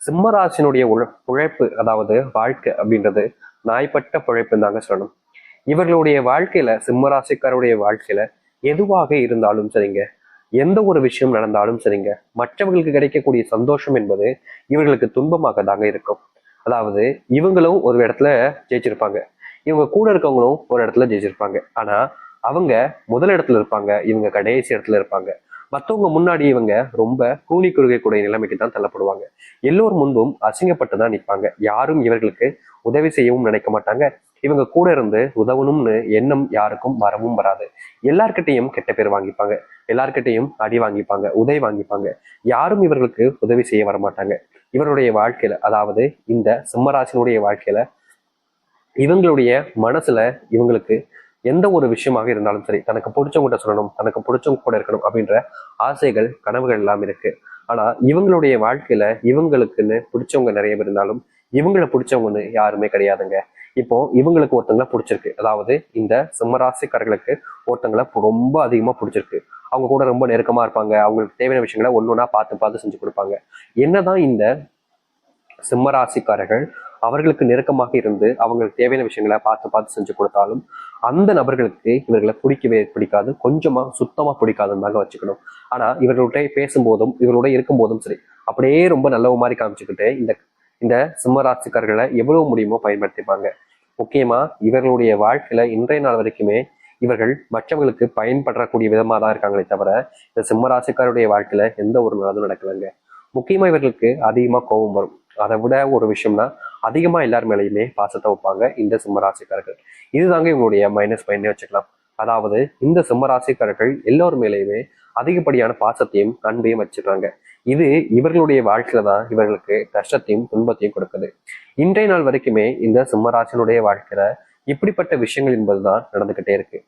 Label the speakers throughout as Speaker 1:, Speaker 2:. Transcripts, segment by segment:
Speaker 1: சிம்மராசினுடைய உழைப்பு, அதாவது வாழ்க்கை அப்படின்றது நாய்ப்பட்ட பிழைப்புன்னு தாங்க சொல்லணும். இவர்களுடைய வாழ்க்கையில, சிம்மராசிக்காருடைய வாழ்க்கையில எதுவாக இருந்தாலும் சரிங்க, எந்த ஒரு விஷயம் நடந்தாலும் சரிங்க, மற்றவர்களுக்கு கிடைக்கக்கூடிய சந்தோஷம் என்பது இவர்களுக்கு துன்பமாக தாங்க இருக்கும். அதாவது இவங்களும் ஒரு இடத்துல ஜெயிச்சிருப்பாங்க, இவங்க கூட இருக்கவங்களும் ஒரு இடத்துல ஜெயிச்சிருப்பாங்க. ஆனா அவங்க முதல் இடத்துல இருப்பாங்க, இவங்க கடைசி இடத்துல இருப்பாங்க. மற்றவங்க முன்னாடி இவங்க ரொம்ப கூனி குறுகக்கூடிய நிலைமைக்கு தான் தள்ளப்படுவாங்க. எல்லோர் முன்பும் அசிங்கப்பட்டு தான் நிற்பாங்க. யாரும் இவர்களுக்கு உதவி செய்யவும் நினைக்க மாட்டாங்க. இவங்க கூட இருந்து உதவணும்னு எண்ணம் யாருக்கும் வரவும் வராது. எல்லார்கிட்டையும் கெட்ட பேர் வாங்கிப்பாங்க, எல்லார்கிட்டையும் அடி வாங்கிப்பாங்க, உதவி வாங்கிப்பாங்க. யாரும் இவர்களுக்கு உதவி செய்ய வரமாட்டாங்க. இவருடைய வாழ்க்கையில, அதாவது இந்த சிம்மராசினுடைய வாழ்க்கையில இவங்களுடைய மனசுல இவங்களுக்கு எந்த ஒரு விஷயமாக இருந்தாலும் சரி, தனக்கு பிடிச்சவங்கிட்ட சொல்லணும், தனக்கு பிடிச்சவங்க கூட இருக்கணும் அப்படின்ற ஆசைகள், கனவுகள் எல்லாம் இருக்கு. ஆனா இவங்களுடைய வாழ்க்கையில இவங்களுக்குன்னு பிடிச்சவங்க நிறைய பேர் இருந்தாலும் இவங்களை பிடிச்சவங்கன்னு யாருமே கிடையாதுங்க. இப்போ இவங்களுக்கு ஒருத்தங்களை பிடிச்சிருக்கு, அதாவது இந்த சிம்மராசிக்காரர்களுக்கு ஒருத்தங்களை ரொம்ப அதிகமா பிடிச்சிருக்கு. அவங்க கூட ரொம்ப நெருக்கமா இருப்பாங்க, அவங்களுக்கு தேவையான விஷயங்களை ஒன்னொன்னா பார்த்து பார்த்து செஞ்சு கொடுப்பாங்க. என்னதான் இந்த சிம்மராசிக்காரர்கள் அவர்களுக்கு நெருக்கமாக இருந்து அவங்களுக்கு தேவையான விஷயங்களை பார்த்து பார்த்து செஞ்சு கொடுத்தாலும் அந்த நபர்களுக்கு இவர்களை பிடிக்கவே பிடிக்காது, கொஞ்சமா சுத்தமா பிடிக்காதுன்னு தாங்க வச்சுக்கணும். ஆனா இவர்கள்ட்ட பேசும்போதும் இவர்களோட இருக்கும்போதும் சரி, அப்படியே ரொம்ப நல்லவ மாதிரி காமிச்சுக்கிட்டு இந்த இந்த சிம்மராசிக்காரர்களை எவ்வளவு முடியுமோ பயன்படுத்திப்பாங்க. முக்கியமா இவர்களுடைய வாழ்க்கையில இன்றைய நாள் வரைக்குமே இவர்கள் மற்றவர்களுக்கு பயன்படக்கூடிய விதமா தான் இருக்காங்களே தவிர இந்த சிம்மராசிக்காருடைய வாழ்க்கையில எந்த ஒரு நல்லதும் நடக்கலைங்க. முக்கியமா இவர்களுக்கு அதிகமா கோபம் வரும். அதை விட ஒரு விஷயம்னா அதிகமா எல்லார் மேலேயுமே பாசத்தை வைப்பாங்க இந்த சிம்மராசிக்காரர்கள். இதுதாங்க இவங்களுடைய மைனஸ் பாயிண்ட்னே வச்சுக்கலாம். அதாவது இந்த சிம்மராசிக்காரர்கள் எல்லோர் மேலேயுமே அதிகப்படியான பாசத்தையும் அன்பையும் வச்சிருக்காங்க. இது இவர்களுடைய வாழ்க்கையில தான் இவர்களுக்கு கஷ்டத்தையும் துன்பத்தையும் கொடுக்குது. இன்றைய நாள் வரைக்குமே இந்த சிம்மராசினுடைய வாழ்க்கையில இப்படிப்பட்ட விஷயங்கள் என்பதுதான் நடந்துகிட்டே இருக்கு.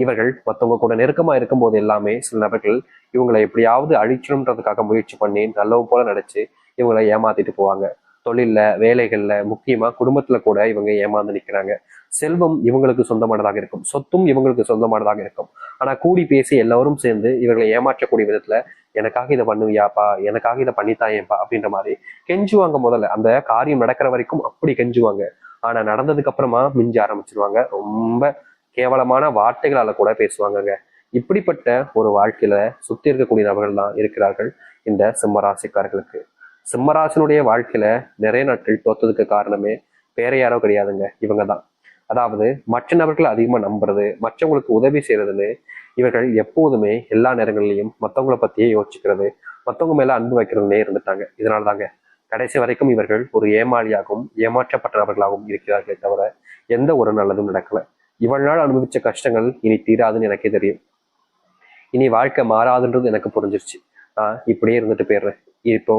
Speaker 1: இவர்கள் மற்றவங்க கூட நெருக்கமா இருக்கும் போது எல்லாமே சில நபர்கள் இவங்களை எப்படியாவது அழிச்சணுன்றதுக்காக முயற்சி பண்ணி நல்லவ போல நடிச்சு இவங்களை ஏமாத்திட்டு போவாங்க. தொழில்ல, வேலைகள்ல, முக்கியமா குடும்பத்துல கூட இவங்க ஏமாந்து நிக்கிறாங்க. செல்வம் இவங்களுக்கு சொந்தமானதாக இருக்கும், சொத்தும் இவங்களுக்கு சொந்தமானதாக இருக்கும். ஆனா கூடி பேசி எல்லாரும் சேர்ந்து இவர்களை ஏமாற்றக்கூடிய விதத்துல எனக்காக இதை பண்ணுவியாப்பா, எனக்காக இதை பண்ணித்தாயேப்பா அப்படின்ற மாதிரி கெஞ்சுவாங்க. முதல்ல அந்த காரியம் நடக்கிற வரைக்கும் அப்படி கெஞ்சுவாங்க. ஆனா நடந்ததுக்கு அப்புறமா மிஞ்ச ஆரம்பிச்சிருவாங்க. ரொம்ப கேவலமான வார்த்தைகளால கூட பேசுவாங்கங்க. இப்படிப்பட்ட ஒரு வாழ்க்கையில சுத்தி இருக்கக்கூடிய நபர்கள் தான் இருக்கிறார்கள் இந்த சிம்மராசிக்காரர்களுக்கு. சிம்மராசினுடைய வாழ்க்கையில நிறைய நாட்கள் தோத்ததுக்கு காரணமே வேற யாரோ கிடையாதுங்க, இவங்க தான். அதாவது மற்ற நபர்களை அதிகமா நம்புறது, மற்றவங்களுக்கு உதவி செய்யறதுன்னு இவர்கள் எப்போதுமே எல்லா நேரங்களிலையும் மற்றவங்களை பத்தியே யோசிச்சுக்கிறது, மற்றவங்க மேல அன்பு வைக்கிறதுனே இருந்துட்டாங்க. இதனால தாங்க கடைசி வரைக்கும் இவர்கள் ஒரு ஏமாளியாகவும் ஏமாற்றப்பட்ட நபர்களாகவும் இருக்கிறார்களே தவிர எந்த ஒரு நல்லதும் நடக்கல. இவ்வளவு நாள் அனுபவிச்ச கஷ்டங்கள் இனி தீராதுன்னு எனக்கே தெரியும். இனி வாழ்க்கை மாறாதுன்றது எனக்கு புரிஞ்சிருச்சு. நான் இப்படியே இருந்துட்டு போயிடுறேன், இப்போ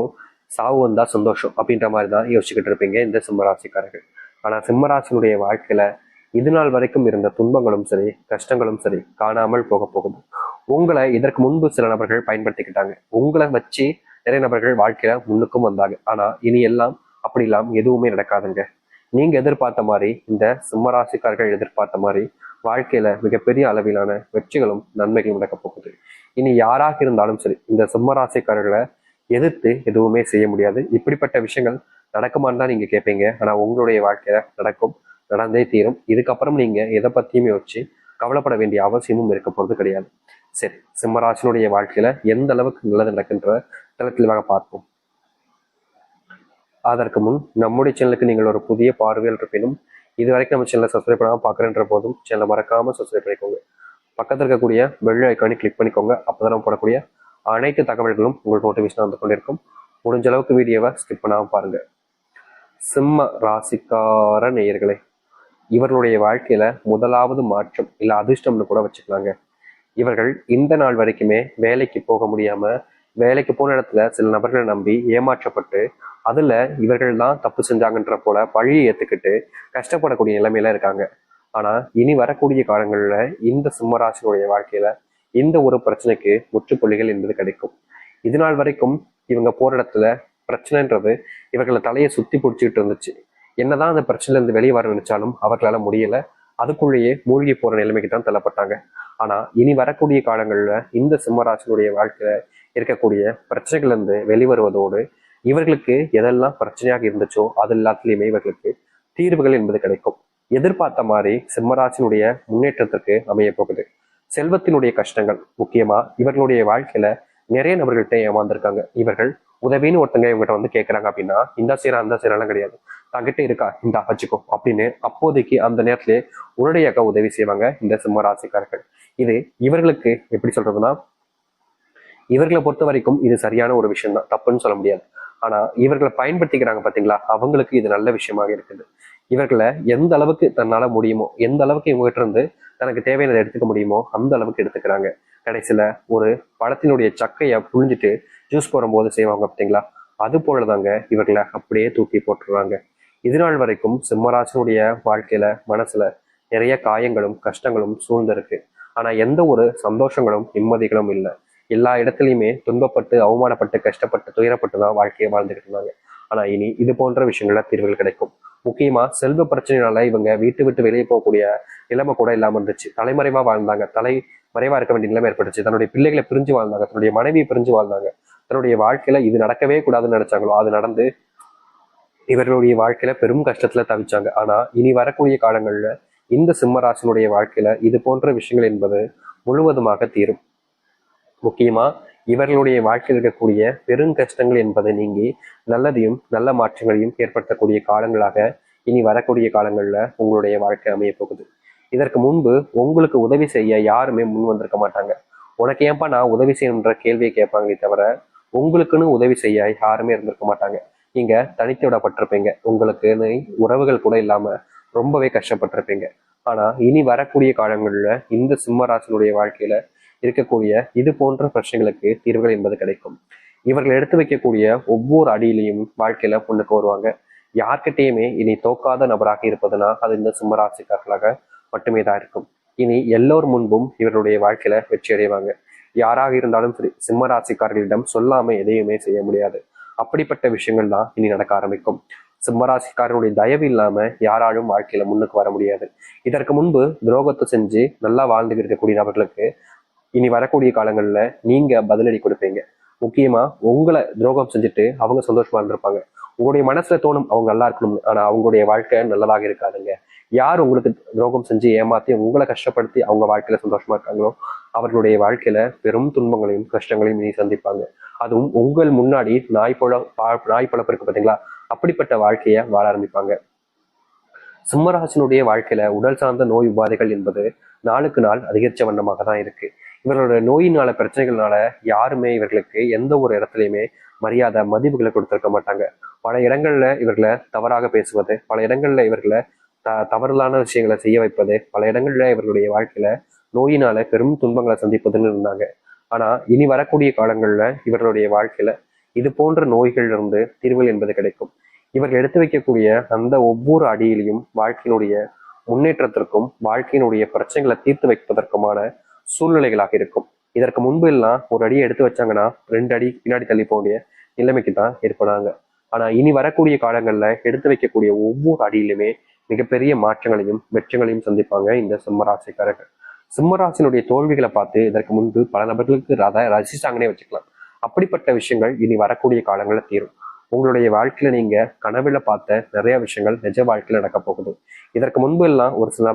Speaker 1: சாவு வந்தா சந்தோஷம் அப்படின்ற மாதிரி தான் யோசிச்சுக்கிட்டு இருப்பீங்க இந்த சிம்மராசிக்காரர்கள். ஆனா சிம்மராசினுடைய வாழ்க்கையில இது நாள் வரைக்கும் இருந்த துன்பங்களும் சரி, கஷ்டங்களும் சரி காணாமல் போக போகுது. உங்களை இதற்கு முன்பு சில நபர்கள் பயன்படுத்திக்கிட்டாங்க, உங்களை வச்சு நிறைய நபர்கள் வாழ்க்கையில முன்னுக்கும் வந்தாங்க. ஆனா இனி எல்லாம் அப்படி எல்லாம் எதுவுமே நடக்காதுங்க. நீங்க எதிர்பார்த்த மாதிரி, இந்த சிம்மராசிக்காரர்கள் எதிர்பார்த்த மாதிரி வாழ்க்கையில மிகப்பெரிய அளவிலான வெற்றிகளும் நன்மைகளும் நடக்க போகுது. இனி யாராக இருந்தாலும் சரி இந்த சிம்மராசிக்காரர்களை எதிர்த்து எதுவுமே செய்ய முடியாது. இப்படிப்பட்ட விஷயங்கள் நடக்குமான்னு தான் நீங்க கேட்பீங்க. ஆனா உங்களுடைய வாழ்க்கையில நடக்கும், நடந்தே தீரும். இதுக்கப்புறம் நீங்க எதை பத்தியுமே யோசிச்சு கவலைப்பட வேண்டிய அவசியமும் இருக்க போறது கிடையாது. சரி, சிம்மராசினுடைய வாழ்க்கையில எந்த அளவுக்கு நல்லது நடக்கின்ற தளத்தில் பார்ப்போம். அதற்கு முன் நம்முடைய சேனலுக்கு நீங்கள் ஒரு புதிய பார்வையில் இருப்பினும் இது வரைக்கும் நம்ம சேனலை சப்ஸ்கிரைப் பண்ணாமல் பார்க்குறேன்ற போதும் சேனலை மறக்காம சப்ஸ்கிரைப் பண்ணிக்கோங்க. பக்கத்தில் இருக்கக்கூடிய பெல் ஐக்கானை கிளிக் பண்ணிக்கோங்க. அப்போதான் நம்ம போடக்கூடிய அனைத்து தகவல்களும் உங்களுக்கு நோட்டிஃபிகேஷன் வந்து கொண்டிருக்கும். முடிஞ்ச அளவுக்கு வீடியோவை ஸ்கிப் பண்ணாமல் பாருங்க. சிம்ம ராசிக்கார நேயர்களே, இவர்களுடைய வாழ்க்கையில முதலாவது மாற்றம் இல்லை அதிர்ஷ்டம்னு கூட வச்சுக்கலாங்க. இவர்கள் இந்த நாள் வரைக்குமே வேலைக்கு போக முடியாம, வேலைக்கு போன இடத்துல சில நபர்களை நம்பி ஏமாற்றப்பட்டு அதுல இவர்கள் தான் தப்பு செஞ்சாங்கன்ற போல பழியை ஏத்துக்கிட்டு கஷ்டப்படக்கூடிய நிலைமையில இருக்காங்க. ஆனா இனி வரக்கூடிய காலங்கள்ல இந்த சிம்மராசினுடைய வாழ்க்கையில இந்த ஒரு பிரச்சனைக்கு முற்றுப்புள்ளிகள் என்பது கிடைக்கும். இது நாள் வரைக்கும் இவங்க போற இடத்துல பிரச்சனைன்றது இவர்களை தலையை சுத்தி பிடிச்சிக்கிட்டு இருந்துச்சு. என்னதான் அந்த பிரச்சனைல இருந்து வெளியே வர நினைச்சாலும் அவர்களால முடியல. அதுக்குள்ளேயே மூழ்கி போற நிலைமைக்கு தான் தள்ளப்பட்டாங்க. ஆனா இனி வரக்கூடிய காலங்கள்ல இந்த சிம்மராசினுடைய வாழ்க்கையில இருக்கக்கூடிய பிரச்சனைகள் இருந்து வெளிவருவதோடு இவர்களுக்கு எதெல்லாம் பிரச்சனையாக இருந்துச்சோ அது எல்லாத்துலயுமே இவர்களுக்கு தீர்வுகள் என்பது கிடைக்கும். எதிர்பார்த்த மாதிரி சிம்மராசினுடைய முன்னேற்றத்திற்கு அமைய போகுது. செல்வத்தினுடைய கஷ்டங்கள், முக்கியமா இவர்களுடைய வாழ்க்கையில நிறைய நபர்கள்ட்ட ஏமாந்துருக்காங்க. இவர்கள் உதவின்னு ஒருத்தங்க இவங்ககிட்ட வந்து கேட்கறாங்க அப்படின்னா, இந்த சீரா அந்த சீரெல்லாம் கிடையாது, தங்கிட்ட இருக்கா இந்த வச்சுக்கோ அப்படின்னு அப்போதைக்கு அந்த நேரத்திலே உடனடியாக உதவி செய்வாங்க இந்த சிம்ம ராசிக்காரர்கள். இது இவர்களுக்கு எப்படி சொல்றதுன்னா, இவர்களை பொறுத்த வரைக்கும் இது சரியான ஒரு விஷயம் தான், தப்புன்னு சொல்ல முடியாது. ஆனா இவர்களை பயன்படுத்திக்கிறாங்க பாத்தீங்களா, அவங்களுக்கு இது நல்ல விஷயமாக இருக்குது. இவர்களை எந்த அளவுக்கு தன்னால முடியுமோ, எந்த அளவுக்கு இவங்ககிட்ட இருந்து தனக்கு தேவையானதை எடுத்துக்க முடியுமோ அந்த அளவுக்கு எடுத்துக்கிறாங்க. கடைசியில ஒரு பழத்தினுடைய சக்கையை புழிஞ்சிட்டு ஜூஸ் போடும்போது செய்வாங்க பார்த்தீங்களா, அது போலதாங்க இவர்களை அப்படியே தூக்கி போட்டுருவாங்க. இது நாள் வரைக்கும் சிம்மராசனுடைய வாழ்க்கையில மனசுல நிறைய காயங்களும் கஷ்டங்களும் சூழ்ந்திருக்கு. ஆனா எந்த ஒரு சந்தோஷங்களும் நிம்மதிகளும் இல்லை. எல்லா இடத்துலையுமே துன்பப்பட்டு அவமானப்பட்டு கஷ்டப்பட்டு துயரப்பட்டு தான் வாழ்க்கையை வாழ்ந்துகிட்டு இருந்தாங்க. ஆனா இனி இது போன்ற விஷயங்கள்ல தீர்வுகள் கிடைக்கும். முக்கியமா செல்வ பிரச்சனைனால இவங்க வீட்டு விட்டு வெளியே போகக்கூடிய நிலைமை கூட இல்லாம இருந்துச்சு. தலைமறைவா வாழ்ந்தாங்க, தலைமறைவா இருக்க வேண்டிய நிலைமை ஏற்பட்டுச்சு. தன்னுடைய பிள்ளைகளை பிரிஞ்சு வாழ்ந்தாங்க, தன்னுடைய மனைவியை பிரிஞ்சு வாழ்ந்தாங்க. தன்னுடைய வாழ்க்கையில இது நடக்கவே கூடாதுன்னு நினைச்சாங்களோ அது நடந்து இவர்களுடைய வாழ்க்கையில பெரும் கஷ்டத்துல தவிச்சாங்க. ஆனா இனி வரக்கூடிய காலங்கள்ல இந்த சிம்மராசினுடைய வாழ்க்கையில இது போன்ற விஷயங்கள் என்பது முழுவதுமாக தீரும். முக்கியமா இவர்களுடைய வாழ்க்கையில் இருக்கக்கூடிய பெருங்கஷ்டங்கள் என்பதை நீங்கி நல்லதையும் நல்ல மாற்றங்களையும் ஏற்படுத்தக்கூடிய காலங்களாக இனி வரக்கூடிய காலங்கள்ல உங்களுடைய வாழ்க்கை அமைய போகுது. இதற்கு முன்பு உங்களுக்கு உதவி செய்ய யாருமே முன் வந்திருக்க மாட்டாங்க. உனக்கு ஏன்பா நான் உதவி செய்யணுன்ற கேள்வியை கேட்பாங்களே தவிர உங்களுக்குன்னு உதவி செய்ய யாருமே இருந்திருக்க மாட்டாங்க. நீங்க தனித்து விடப்பட்டிருப்பீங்க, உங்களுக்குன்னு உறவுகள் கூட இல்லாம ரொம்பவே கஷ்டப்பட்டிருப்பீங்க. ஆனா இனி வரக்கூடிய காலங்கள்ல இந்த சிம்மராசனுடைய வாழ்க்கையில இருக்கக்கூடிய இது போன்ற பிரச்சனைகளுக்கு தீர்வுகள் என்பது கிடைக்கும். இவர்கள் எடுத்து வைக்கக்கூடிய ஒவ்வொரு அடியிலையும் வாழ்க்கையில முன்னுக்கு வருவாங்க. யார்கிட்டயுமே இனி தோக்காத நபராக இருப்பதுனா அது இந்த சிம்மராசிக்காரர்களாக மட்டுமே தான் இருக்கும். இனி எல்லோர் முன்பும் இவர்களுடைய வாழ்க்கையில வெற்றி அடைவாங்க. யாராக இருந்தாலும் சரி, சிம்மராசிக்காரர்களிடம் சொல்லாம எதையுமே செய்ய முடியாது. அப்படிப்பட்ட விஷயங்கள் தான் இனி நடக்க ஆரம்பிக்கும். சிம்மராசிக்காரனுடைய தயவு இல்லாம யாராலும் வாழ்க்கையில முன்னுக்கு வர முடியாது. இதற்கு முன்பு துரோகத்தை செஞ்சு நல்லா வாழ்ந்து இருக்கக்கூடிய நபர்களுக்கு இனி வரக்கூடிய காலங்கள்ல நீங்க பதிலடி கொடுப்பீங்க. முக்கியமா உங்களை துரோகம் செஞ்சுட்டு அவங்க சந்தோஷமா இருந்திருப்பாங்க. உங்களுடைய மனசுல தோணும் அவங்க நல்லா இருக்கணும், ஆனா அவங்களுடைய வாழ்க்கை நல்லதாக இருக்காதுங்க. யார் உங்களுக்கு துரோகம் செஞ்சு ஏமாத்தி உங்களை கஷ்டப்படுத்தி அவங்க வாழ்க்கையில சந்தோஷமா இருக்காங்களோ அவர்களுடைய வாழ்க்கையில பெரும் துன்பங்களையும் கஷ்டங்களையும் இனி சந்திப்பாங்க. அதுவும் உங்கள் முன்னாடி நாய் பழப்பு இருக்கு பாத்தீங்களா, அப்படிப்பட்ட வாழ்க்கைய வாழ ஆரம்பிப்பாங்க. சிம்மராசினுடைய வாழ்க்கையில உடல் சார்ந்த நோய் உபாதைகள் என்பது நாளுக்கு நாள் அதிகரிச்ச வண்ணமாக தான் இருக்கு. இவர்களோட நோயினால பிரச்சனைகள்னால யாருமே இவர்களுக்கு எந்த ஒரு இடத்துலையுமே மரியாதை மதிப்புகளை கொடுத்திருக்க மாட்டாங்க. பல இடங்கள்ல இவர்களை தவறாக பேசுவது, பல இடங்கள்ல இவர்களை தவறுதலான விஷயங்களை செய்ய வைப்பது, பல இடங்கள்ல இவர்களுடைய வாழ்க்கையில நோயினால பெரும் துன்பங்களை சந்திப்பதுன்னு இருந்தாங்க. ஆனா இனி வரக்கூடிய காலங்கள்ல இவர்களுடைய வாழ்க்கையில இது போன்ற நோய்கள் இருந்து தீர்வுகள் என்பது கிடைக்கும். இவர்கள் எடுத்து வைக்கக்கூடிய அந்த ஒவ்வொரு அடியிலையும் வாழ்க்கையினுடைய முன்னேற்றத்திற்கும் வாழ்க்கையினுடைய பிரச்சனைகளை தீர்த்து வைப்பதற்குமான சூழ்நிலைகளாக இருக்கும். இதற்கு முன்பு எல்லாம் ஒரு அடியை எடுத்து வச்சாங்கன்னா 2 அடி பின்னாடி தள்ளி போகக்கூடிய நிலைமைக்கு தான் ஏற்படாங்க. ஆனா இனி வரக்கூடிய காலங்கள்ல எடுத்து வைக்கக்கூடிய ஒவ்வொரு அடியிலுமே மிகப்பெரிய மாற்றங்களையும் வெற்றங்களையும் சந்திப்பாங்க இந்த சிம்மராசிக்காரர்கள். சிம்மராசினுடைய தோல்விகளை பார்த்து இதற்கு முன்பு பல நபர்களுக்கு ரசிச்சாங்கன்னே வச்சுக்கலாம். அப்படிப்பட்ட விஷயங்கள் இனி வரக்கூடிய காலங்களில் தீரும். உங்களுடைய வாழ்க்கையில நீங்க கனவுல பார்த்த நிறைய விஷயங்கள் நிஜ வாழ்க்கையில நடக்க போகுது. இதற்கு முன்பு எல்லாம் ஒரு சில